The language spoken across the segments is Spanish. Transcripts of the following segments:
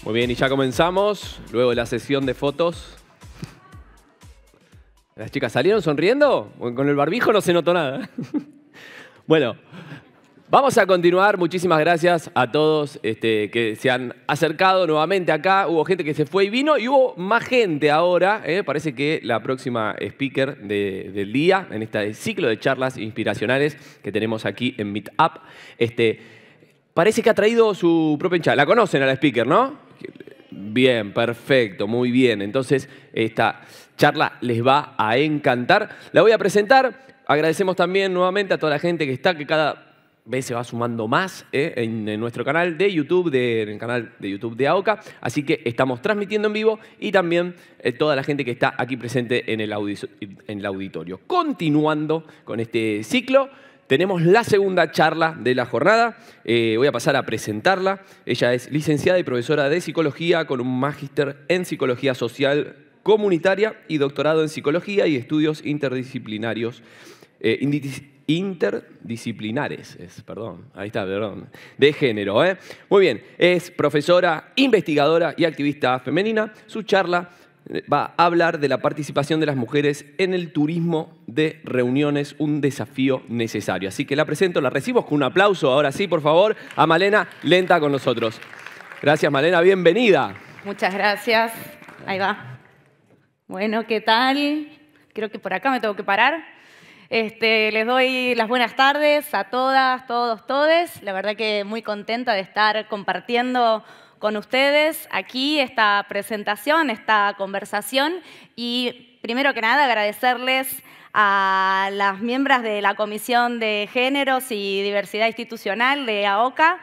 Muy bien, y ya comenzamos. Luego de la sesión de fotos. ¿Las chicas salieron sonriendo? Con el barbijo no se notó nada. Bueno, vamos a continuar. Muchísimas gracias a todos que se han acercado nuevamente acá. Hubo gente que se fue y vino y hubo más gente ahora. Parece que la próxima speaker del día, en este ciclo de charlas inspiracionales que tenemos aquí en Meetup, parece que ha traído su propia hinchada. La conocen a la speaker, ¿no? Bien, perfecto, muy bien. Entonces, esta charla les va a encantar. La voy a presentar. Agradecemos también nuevamente a toda la gente que está, que cada vez se va sumando más en nuestro canal de YouTube, en el canal de YouTube de AOCA. Así que estamos transmitiendo en vivo y también toda la gente que está aquí presente en el auditorio. Continuando con este ciclo, tenemos la segunda charla de la jornada. Voy a pasar a presentarla. Ella es licenciada y profesora de psicología con un magíster en psicología social comunitaria y doctorado en psicología y estudios interdisciplinarios. Interdisciplinares, de género. Muy bien, es profesora, investigadora y activista femenina. Su charla va a hablar de la participación de las mujeres en el turismo de reuniones, un desafío necesario. Así que la presento, la recibimos con un aplauso, ahora sí, por favor, a Malena Lenta con nosotros. Gracias, Malena, bienvenida. Muchas gracias. Ahí va. Bueno, ¿qué tal? Creo que por acá me tengo que parar. Les doy las buenas tardes a todas, todos, todes. La verdad que muy contenta de estar compartiendo con ustedes aquí esta presentación, esta conversación. Y primero que nada agradecerles a las miembros de la Comisión de Géneros y Diversidad Institucional de AOCA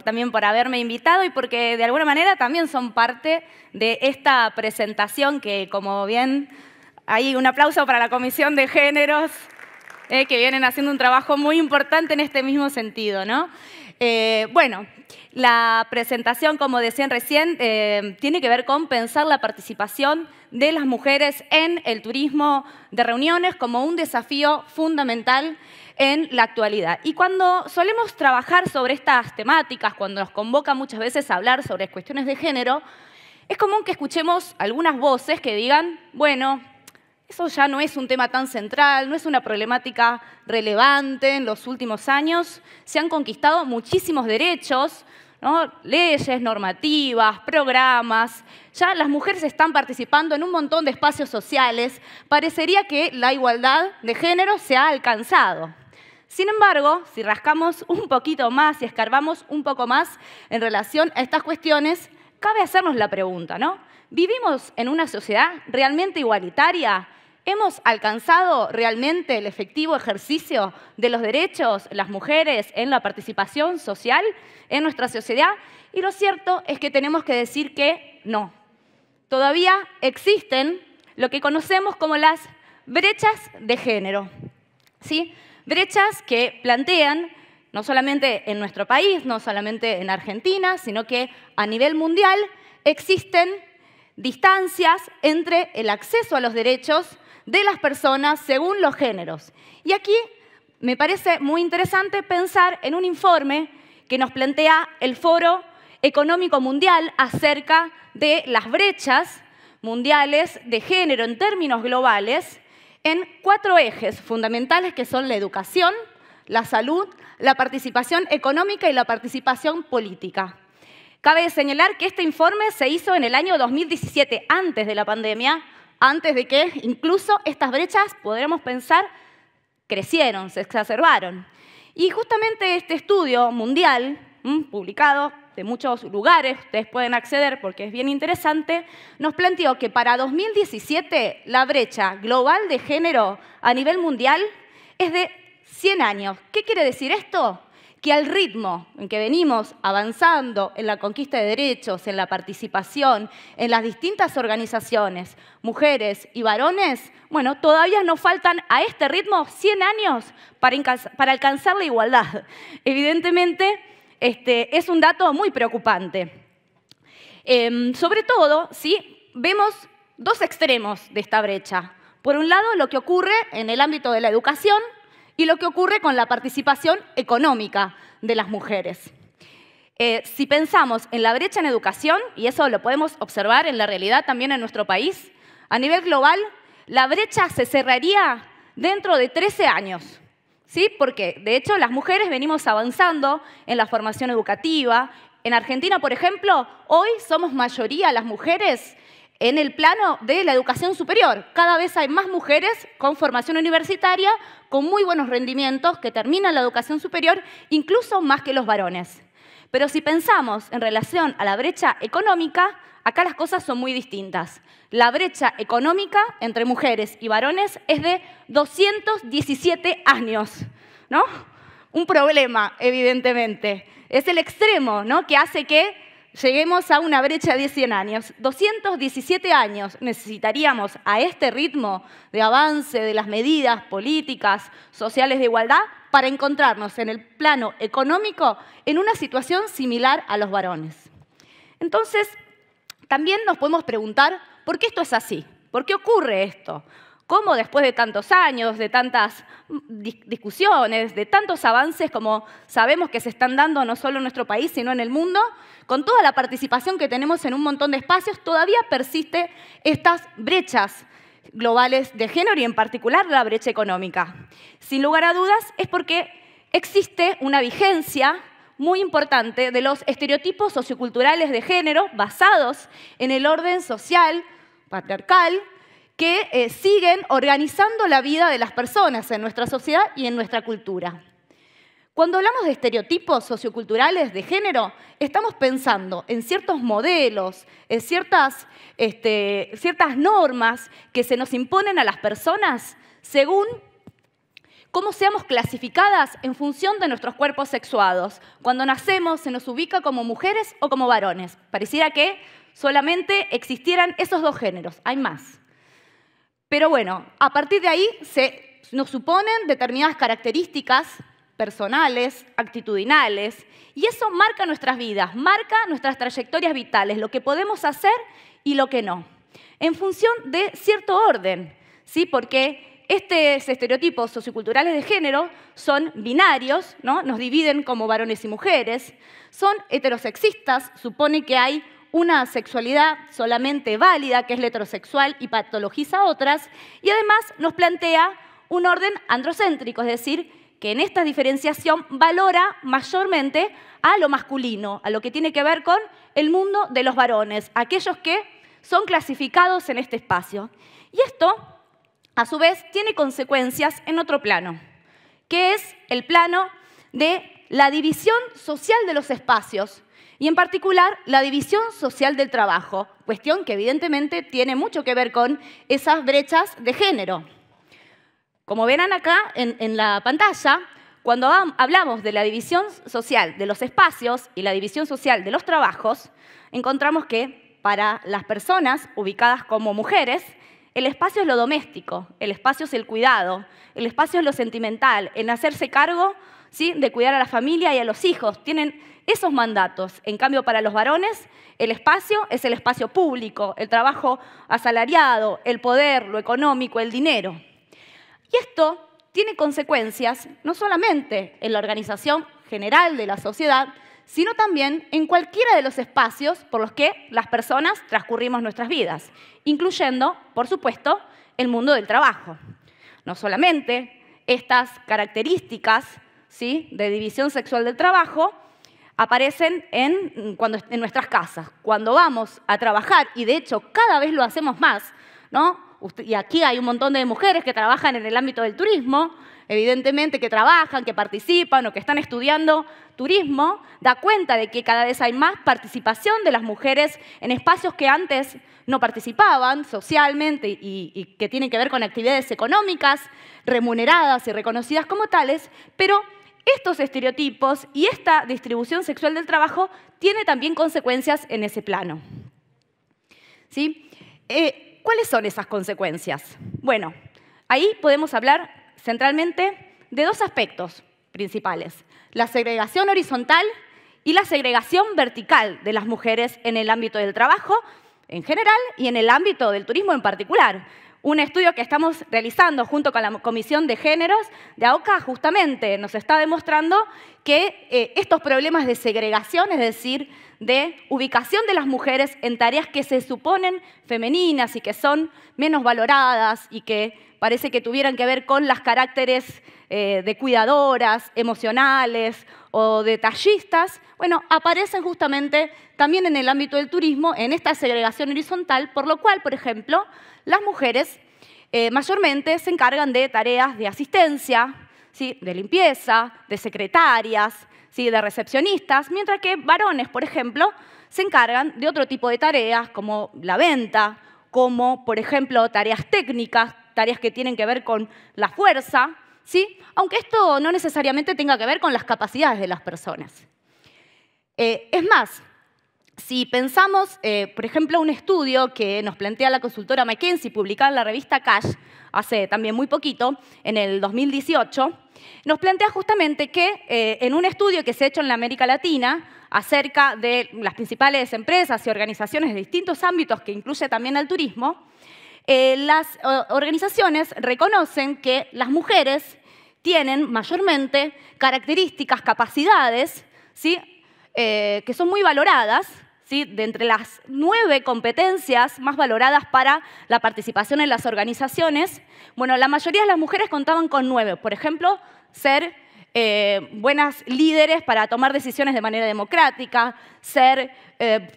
también por haberme invitado y porque de alguna manera también son parte de esta presentación que, como bien, hay un aplauso para la Comisión de Géneros, que vienen haciendo un trabajo muy importante en este mismo sentido, ¿no? Bueno, la presentación, como decían recién, tiene que ver con pensar la participación de las mujeres en el turismo de reuniones como un desafío fundamental en la actualidad. Y cuando solemos trabajar sobre estas temáticas, cuando nos convoca muchas veces a hablar sobre cuestiones de género, es común que escuchemos algunas voces que digan, bueno, eso ya no es un tema tan central, no es una problemática relevante en los últimos años. Se han conquistado muchísimos derechos, ¿no? Leyes, normativas, programas. Ya las mujeres están participando en un montón de espacios sociales. Parecería que la igualdad de género se ha alcanzado. Sin embargo, si rascamos un poquito más y escarbamos un poco más en relación a estas cuestiones, cabe hacernos la pregunta, ¿no? ¿Vivimos en una sociedad realmente igualitaria? ¿Hemos alcanzado realmente el efectivo ejercicio de los derechos de las mujeres en la participación social en nuestra sociedad? Y lo cierto es que tenemos que decir que no. Todavía existen lo que conocemos como las brechas de género, ¿sí? Brechas que plantean, no solamente en nuestro país, no solamente en Argentina, sino que a nivel mundial existen distancias entre el acceso a los derechos de las personas según los géneros. Y aquí me parece muy interesante pensar en un informe que nos plantea el Foro Económico Mundial acerca de las brechas mundiales de género en términos globales en 4 ejes fundamentales que son la educación, la salud, la participación económica y la participación política. Cabe señalar que este informe se hizo en el año 2017, antes de la pandemia, antes de que incluso estas brechas, podremos pensar, crecieron, se exacerbaron. Y justamente este estudio mundial, publicado de muchos lugares, ustedes pueden acceder porque es bien interesante, nos planteó que para 2017 la brecha global de género a nivel mundial es de 100 años. ¿Qué quiere decir esto? Que al ritmo en que venimos avanzando en la conquista de derechos, en la participación, en las distintas organizaciones, mujeres y varones, bueno, todavía nos faltan a este ritmo 100 años para alcanzar la igualdad. Evidentemente, es un dato muy preocupante. Sobre todo, ¿sí? Vemos 2 extremos de esta brecha. Por un lado, lo que ocurre en el ámbito de la educación y lo que ocurre con la participación económica de las mujeres. Si pensamos en la brecha en educación, y eso lo podemos observar en la realidad también en nuestro país, a nivel global, la brecha se cerraría dentro de 13 años. ¿Sí? Porque, de hecho, las mujeres venimos avanzando en la formación educativa. En Argentina, por ejemplo, hoy somos mayoría las mujeres en el plano de la educación superior. Cada vez hay más mujeres con formación universitaria, con muy buenos rendimientos, que terminan la educación superior, incluso más que los varones. Pero si pensamos en relación a la brecha económica, acá las cosas son muy distintas. La brecha económica entre mujeres y varones es de 217 años, ¿no? Un problema, evidentemente. Es el extremo, ¿no?, que hace que lleguemos a una brecha de 100 años. 217 años necesitaríamos a este ritmo de avance de las medidas políticas, sociales de igualdad para encontrarnos en el plano económico en una situación similar a los varones. Entonces, también nos podemos preguntar por qué esto es así, por qué ocurre esto. ¿Cómo después de tantos años, de tantas discusiones, de tantos avances como sabemos que se están dando no solo en nuestro país, sino en el mundo, con toda la participación que tenemos en un montón de espacios, todavía persiste estas brechas globales de género y en particular la brecha económica? Sin lugar a dudas es porque existe una vigencia muy importante de los estereotipos socioculturales de género basados en el orden social patriarcal que siguen organizando la vida de las personas en nuestra sociedad y en nuestra cultura. Cuando hablamos de estereotipos socioculturales de género, estamos pensando en ciertos modelos, en ciertas normas que se nos imponen a las personas según cómo seamos clasificadas en función de nuestros cuerpos sexuados. Cuando nacemos se nos ubica como mujeres o como varones. Pareciera que solamente existieran esos dos géneros, hay más. Pero bueno, a partir de ahí nos suponen determinadas características personales, actitudinales, y eso marca nuestras vidas, marca nuestras trayectorias vitales, lo que podemos hacer y lo que no, en función de cierto orden, ¿sí? Porque estos estereotipos socioculturales de género son binarios, ¿no? Nos dividen como varones y mujeres, son heterosexistas, supone que hay una sexualidad solamente válida, que es la heterosexual, y patologiza otras, y además nos plantea un orden androcéntrico, es decir, que en esta diferenciación valora mayormente a lo masculino, a lo que tiene que ver con el mundo de los varones, aquellos que son clasificados en este espacio. Y esto, a su vez, tiene consecuencias en otro plano, que es el plano de la división social de los espacios, y en particular la división social del trabajo, cuestión que evidentemente tiene mucho que ver con esas brechas de género. Como verán acá en la pantalla, cuando hablamos de la división social de los espacios y la división social de los trabajos, encontramos que para las personas ubicadas como mujeres, el espacio es lo doméstico, el espacio es el cuidado, el espacio es lo sentimental, el hacerse cargo, ¿sí?, de cuidar a la familia y a los hijos. Tienen esos mandatos. En cambio, para los varones, el espacio es el espacio público, el trabajo asalariado, el poder, lo económico, el dinero. Y esto tiene consecuencias no solamente en la organización general de la sociedad, sino también en cualquiera de los espacios por los que las personas transcurrimos nuestras vidas, incluyendo, por supuesto, el mundo del trabajo. No solamente estas características, ¿sí?, de división sexual del trabajo aparecen en nuestras casas. Cuando vamos a trabajar, y de hecho cada vez lo hacemos más, ¿no? Y aquí hay un montón de mujeres que trabajan en el ámbito del turismo, evidentemente que trabajan, que participan o que están estudiando turismo, da cuenta de que cada vez hay más participación de las mujeres en espacios que antes no participaban socialmente y que tienen que ver con actividades económicas, remuneradas y reconocidas como tales, pero estos estereotipos y esta distribución sexual del trabajo tiene también consecuencias en ese plano. ¿Sí? ¿Cuáles son esas consecuencias? Bueno, ahí podemos hablar centralmente de dos aspectos principales: la segregación horizontal y la segregación vertical de las mujeres en el ámbito del trabajo en general y en el ámbito del turismo en particular. Un estudio que estamos realizando junto con la Comisión de Géneros de AOCA justamente nos está demostrando que estos problemas de segregación, es decir, de ubicación de las mujeres en tareas que se suponen femeninas y que son menos valoradas y que parece que tuvieran que ver con los caracteres de cuidadoras, emocionales o detallistas, bueno, aparecen justamente también en el ámbito del turismo, en esta segregación horizontal, por lo cual, por ejemplo, las mujeres mayormente se encargan de tareas de asistencia, ¿sí?, de limpieza, de secretarias, ¿sí?, de recepcionistas, mientras que varones, por ejemplo, se encargan de otro tipo de tareas como la venta, como, por ejemplo, tareas técnicas, tareas que tienen que ver con la fuerza, ¿sí?, aunque esto no necesariamente tenga que ver con las capacidades de las personas. Es más, si pensamos, por ejemplo, un estudio que nos plantea la consultora McKinsey, publicado en la revista Cash, hace también muy poquito, en el 2018, nos plantea justamente que en un estudio que se ha hecho en la América Latina acerca de las principales empresas y organizaciones de distintos ámbitos, que incluye también al turismo, las organizaciones reconocen que las mujeres tienen mayormente características, capacidades, ¿sí?, que son muy valoradas, ¿sí?, de entre las 9 competencias más valoradas para la participación en las organizaciones. Bueno, la mayoría de las mujeres contaban con 9. Por ejemplo, ser buenas líderes para tomar decisiones de manera democrática, ser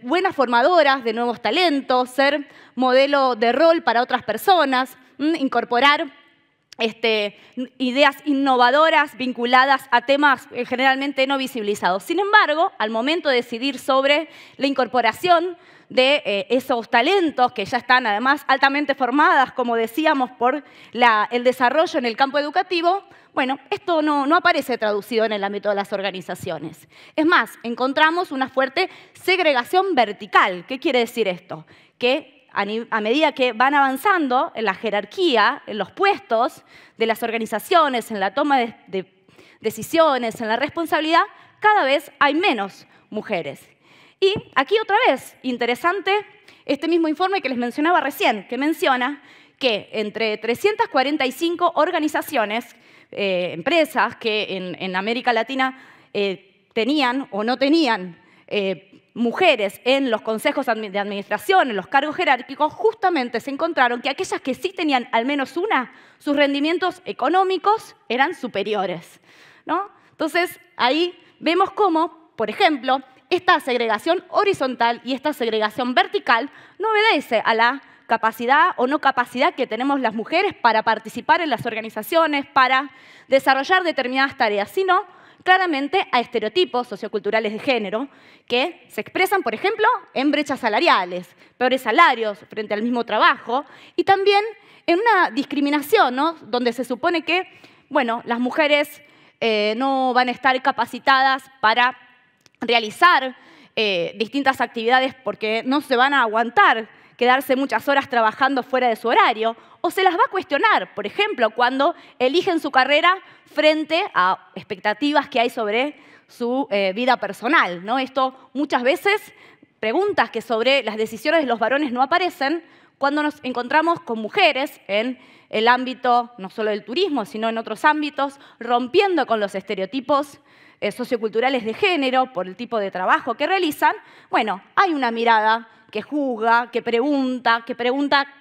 buenas formadoras de nuevos talentos, ser modelo de rol para otras personas, incorporar ideas innovadoras vinculadas a temas generalmente no visibilizados. Sin embargo, al momento de decidir sobre la incorporación de esos talentos que ya están además altamente formadas, como decíamos, por el desarrollo en el campo educativo, bueno, esto no aparece traducido en el ámbito de las organizaciones. Es más, encontramos una fuerte segregación vertical. ¿Qué quiere decir esto? Que a medida que van avanzando en la jerarquía, en los puestos de las organizaciones, en la toma de decisiones, en la responsabilidad, cada vez hay menos mujeres. Y aquí otra vez, interesante, este mismo informe que les mencionaba recién, que menciona que entre 345 organizaciones, empresas que en América Latina tenían o no tenían mujeres en los consejos de administración, en los cargos jerárquicos, justamente se encontraron que aquellas que sí tenían al menos una, sus rendimientos económicos eran superiores, ¿no? Entonces, ahí vemos cómo, por ejemplo, esta segregación horizontal y esta segregación vertical no obedece a la capacidad o no capacidad que tenemos las mujeres para participar en las organizaciones, para desarrollar determinadas tareas, sino claramente a estereotipos socioculturales de género que se expresan, por ejemplo, en brechas salariales, peores salarios frente al mismo trabajo y también en una discriminación, ¿no?, donde se supone que, bueno, las mujeres no van a estar capacitadas para realizar distintas actividades porque no se van a aguantar quedarse muchas horas trabajando fuera de su horario, o se las va a cuestionar, por ejemplo, cuando eligen su carrera frente a expectativas que hay sobre su vida personal, ¿no? Esto muchas veces, preguntas que sobre las decisiones de los varones no aparecen cuando nos encontramos con mujeres en el ámbito no solo del turismo, sino en otros ámbitos, rompiendo con los estereotipos socioculturales de género por el tipo de trabajo que realizan. Bueno, hay una mirada que juzga, que pregunta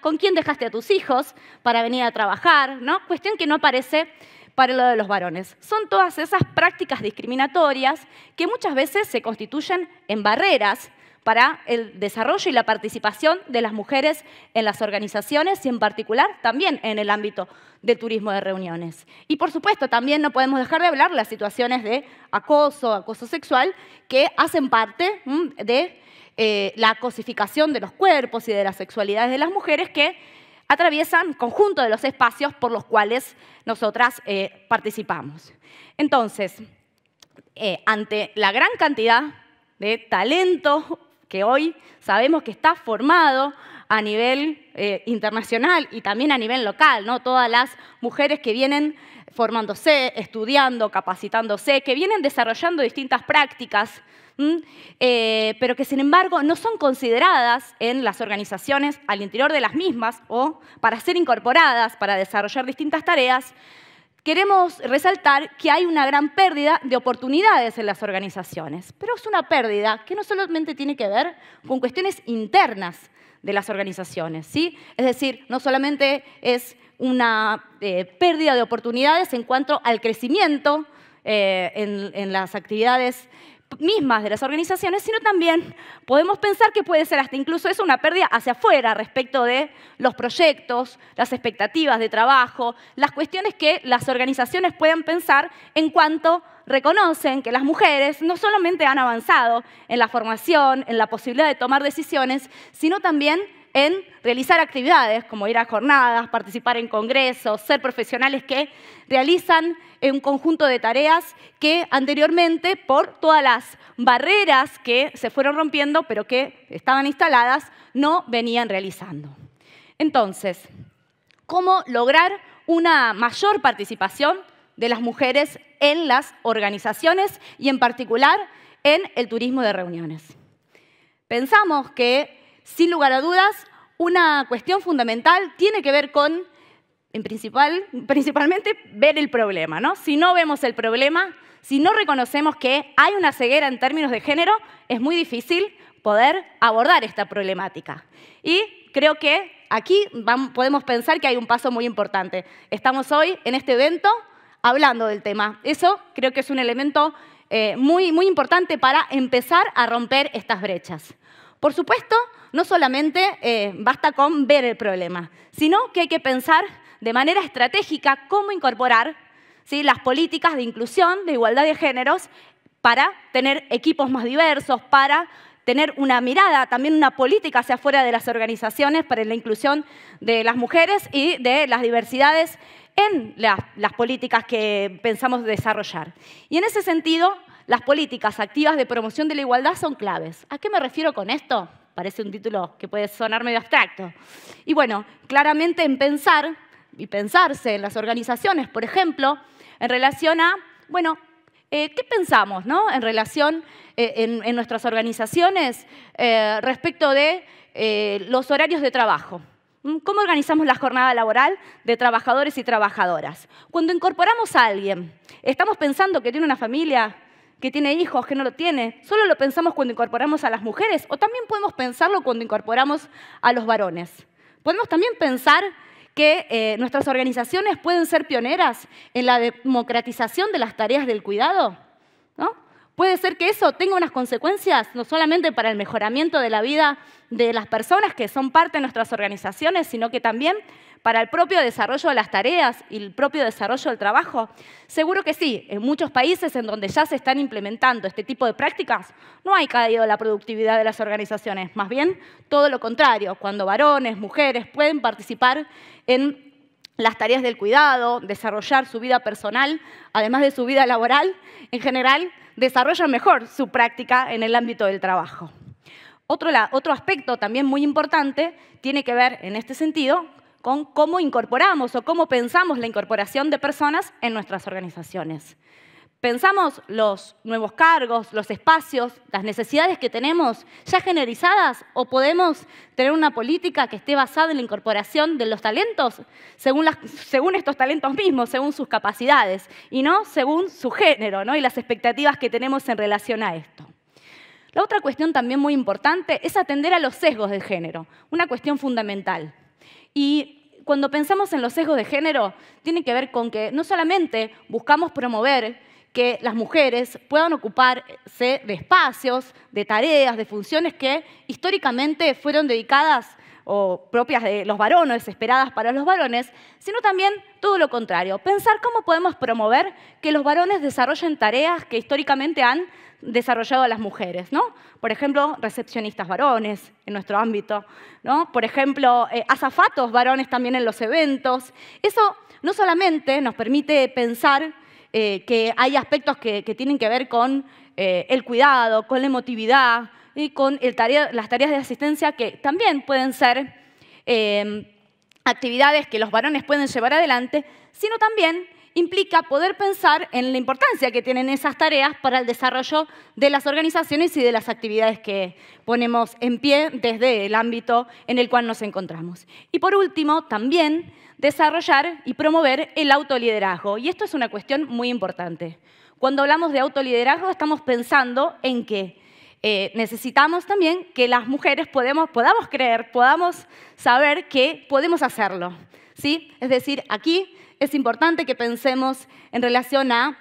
¿con quién dejaste a tus hijos para venir a trabajar?, ¿no? Cuestión que no aparece para lo de los varones. Son todas esas prácticas discriminatorias que muchas veces se constituyen en barreras para el desarrollo y la participación de las mujeres en las organizaciones y en particular también en el ámbito del turismo de reuniones. Y por supuesto también no podemos dejar de hablar las situaciones de acoso sexual que hacen parte de la cosificación de los cuerpos y de las sexualidades de las mujeres que atraviesan conjunto de los espacios por los cuales nosotras participamos. Entonces, ante la gran cantidad de talento que hoy sabemos que está formado a nivel internacional y también a nivel local, ¿no? Todas las mujeres que vienen formándose, estudiando, capacitándose, que vienen desarrollando distintas prácticas, pero que sin embargo no son consideradas en las organizaciones al interior de las mismas o para ser incorporadas, para desarrollar distintas tareas, queremos resaltar que hay una gran pérdida de oportunidades en las organizaciones. Pero es una pérdida que no solamente tiene que ver con cuestiones internas de las organizaciones, ¿sí? Es decir, no solamente es una pérdida de oportunidades en cuanto al crecimiento en las actividades mismas de las organizaciones, sino también podemos pensar que puede ser hasta incluso eso una pérdida hacia afuera respecto de los proyectos, las expectativas de trabajo, las cuestiones que las organizaciones puedan pensar en cuanto reconocen que las mujeres no solamente han avanzado en la formación, en la posibilidad de tomar decisiones, sino también en realizar actividades como ir a jornadas, participar en congresos, ser profesionales que realizan un conjunto de tareas que anteriormente, por todas las barreras que se fueron rompiendo, pero que estaban instaladas, no venían realizando. Entonces, ¿cómo lograr una mayor participación de las mujeres en las organizaciones y en particular en el turismo de reuniones? Pensamos que, sin lugar a dudas, una cuestión fundamental tiene que ver con, principalmente, ver el problema, ¿no? Si no vemos el problema, si no reconocemos que hay una ceguera en términos de género, es muy difícil poder abordar esta problemática. Y creo que aquí podemos pensar que hay un paso muy importante. Estamos hoy en este evento hablando del tema. Eso creo que es un elemento muy importante para empezar a romper estas brechas. Por supuesto, no solamente basta con ver el problema, sino que hay que pensar de manera estratégica cómo incorporar, ¿sí?, las políticas de inclusión, de igualdad de géneros, para tener equipos más diversos, para tener una mirada, también una política hacia afuera de las organizaciones para la inclusión de las mujeres y de las diversidades en las políticas que pensamos desarrollar. Y en ese sentido, las políticas activas de promoción de la igualdad son claves. ¿A qué me refiero con esto? Parece un título que puede sonar medio abstracto. Y bueno, claramente en pensar y pensarse en las organizaciones, por ejemplo, en relación a, bueno, ¿qué pensamos, ¿no?, en relación en nuestras organizaciones respecto de los horarios de trabajo? ¿Cómo organizamos la jornada laboral de trabajadores y trabajadoras? Cuando incorporamos a alguien, ¿estamos pensando que tiene una familia, que tiene hijos, que no lo tiene? ¿Solo lo pensamos cuando incorporamos a las mujeres? ¿O también podemos pensarlo cuando incorporamos a los varones? Podemos también pensar que nuestras organizaciones pueden ser pioneras en la democratización de las tareas del cuidado, ¿no? Puede ser que eso tenga unas consecuencias no solamente para el mejoramiento de la vida de las personas que son parte de nuestras organizaciones, sino que también para el propio desarrollo de las tareas y el propio desarrollo del trabajo. Seguro que sí, en muchos países en donde ya se están implementando este tipo de prácticas, no hay caído la productividad de las organizaciones, más bien todo lo contrario, cuando varones, mujeres pueden participar en las tareas del cuidado, desarrollar su vida personal, además de su vida laboral, en general desarrollan mejor su práctica en el ámbito del trabajo. Otro aspecto también muy importante tiene que ver, en este sentido, con cómo incorporamos o cómo pensamos la incorporación de personas en nuestras organizaciones. ¿Pensamos los nuevos cargos, los espacios, las necesidades que tenemos ya generalizadas o podemos tener una política que esté basada en la incorporación de los talentos según estos talentos mismos, según sus capacidades y no según su género, ¿no?, y las expectativas que tenemos en relación a esto? La otra cuestión también muy importante es atender a los sesgos de género, una cuestión fundamental. Y cuando pensamos en los sesgos de género, tiene que ver con que no solamente buscamos promover que las mujeres puedan ocuparse de espacios, de tareas, de funciones que históricamente fueron dedicadas o propias de los varones, esperadas para los varones, sino también todo lo contrario, pensar cómo podemos promover que los varones desarrollen tareas que históricamente han desarrollado las mujeres, ¿no? Por ejemplo, recepcionistas varones en nuestro ámbito, ¿no? Por ejemplo, azafatos varones también en los eventos. Eso no solamente nos permite pensar que hay aspectos que tienen que ver con el cuidado, con la emotividad y con las tareas de asistencia que también pueden ser actividades que los varones pueden llevar adelante, sino también implica poder pensar en la importancia que tienen esas tareas para el desarrollo de las organizaciones y de las actividades que ponemos en pie desde el ámbito en el cual nos encontramos. Y por último, también desarrollar y promover el autoliderazgo. Y esto es una cuestión muy importante. Cuando hablamos de autoliderazgo, estamos pensando en que necesitamos también que las mujeres podamos creer, podamos saber que podemos hacerlo, ¿sí? Es decir, aquí es importante que pensemos en relación a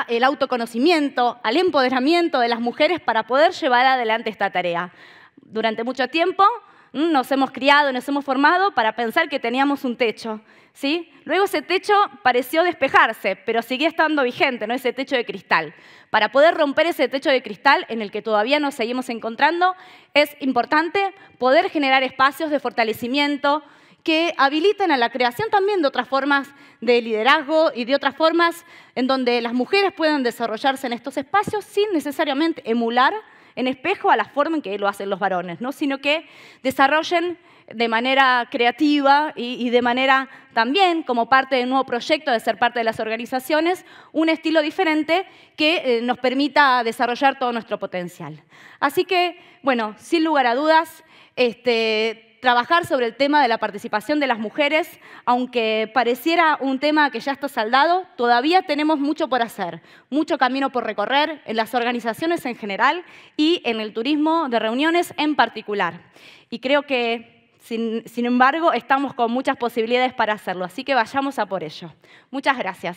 el autoconocimiento, al empoderamiento de las mujeres para poder llevar adelante esta tarea. Durante mucho tiempo nos hemos criado, nos hemos formado para pensar que teníamos un techo, ¿sí? Luego ese techo pareció despejarse, pero sigue estando vigente, ¿no? Ese techo de cristal. Para poder romper ese techo de cristal en el que todavía nos seguimos encontrando, es importante poder generar espacios de fortalecimiento que habiliten a la creación también de otras formas de liderazgo y de otras formas en donde las mujeres puedan desarrollarse en estos espacios sin necesariamente emular en espejo a la forma en que lo hacen los varones, ¿no? Sino que desarrollen de manera creativa y de manera también, como parte del nuevo proyecto de ser parte de las organizaciones, un estilo diferente que nos permita desarrollar todo nuestro potencial. Así que, bueno, sin lugar a dudas, trabajar sobre el tema de la participación de las mujeres, aunque pareciera un tema que ya está saldado, todavía tenemos mucho por hacer, mucho camino por recorrer en las organizaciones en general y en el turismo de reuniones en particular. Y creo que, sin embargo, estamos con muchas posibilidades para hacerlo, así que vayamos a por ello. Muchas gracias.